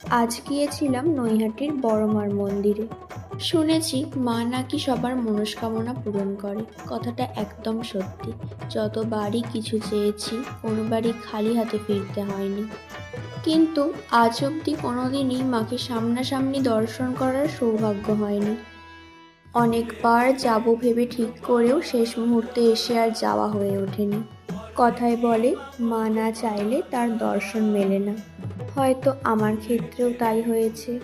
আজ গিয়েছিলাম নৈহাটির বড়মার মন্দিরে। শুনেছি মা নাকি সবার মনস্কামনা পূরণ করে। কথাটা একদম সত্যি। যতবারই কিছু চেয়েছি কোনোবারই খালি হাতে ফিরতে হয়নি। কিন্তু আজ অবধি কোনোদিনই মাকে সামনাসামনি দর্শন করার সৌভাগ্য হয়নি। অনেকবার যাব ভেবে ঠিক করেও শেষ মুহূর্তে এসে আর যাওয়া হয়ে ওঠেনি। কথায় বলে মা না চাইলে তার দর্শন মেলে না। হয়তো আমার ক্ষেত্রেও তাই হয়েছে।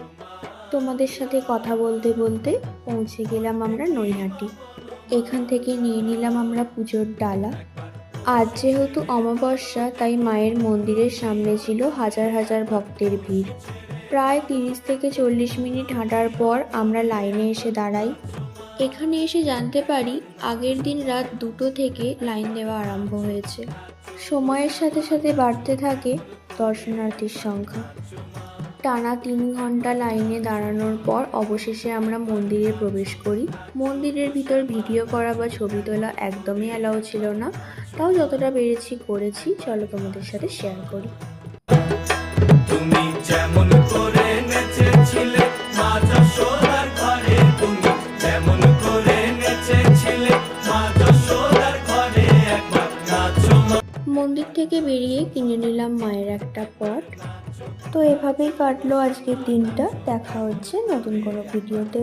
তোমাদের সাথে কথা বলতে বলতে পৌঁছে গেলাম আমরা নৈহাটি। এখান থেকে নিয়ে নিলাম আমরা পুজোর ডালা। আজ যেহেতু অমাবস্যা তাই মায়ের মন্দিরের সামনে ছিল হাজার হাজার ভক্তের ভিড়। প্রায় 30 থেকে 40 মিনিট হাঁটার পর আমরা লাইনে এসে দাঁড়াই। এখানে এসে জানতে পারি আগের দিন রাত 2টো থেকে লাইন দেওয়া আরম্ভ হয়েছে। সময়ের সাথে সাথে বাড়তে থাকে দর্শনার্থীর সংখ্যা। টানা 3 ঘন্টা লাইনে দাঁড়ানোর পর অবশেষে আমরা মন্দিরে প্রবেশ করি। মন্দিরের ভিতর ভিডিও করা বা ছবি তোলা একদমই অ্যালাউ ছিল না, তাও যতটা পেরেছি করেছি। চলো তোমাদের সাথে শেয়ার করি। তুমি যেমন করে নেচেছিলে মা যশোদার ঘরে, তুমি যেমন করে নেচেছিলে মা যশোদার ঘরে, একবার নাচো। মন্দির থেকে বেরিয়ে কিনে নিলাম মায়ের একটা পট। তো এভাবেই কাটলো আজকের দিনটা। দেখা হচ্ছে নতুন কোনো ভিডিওতে।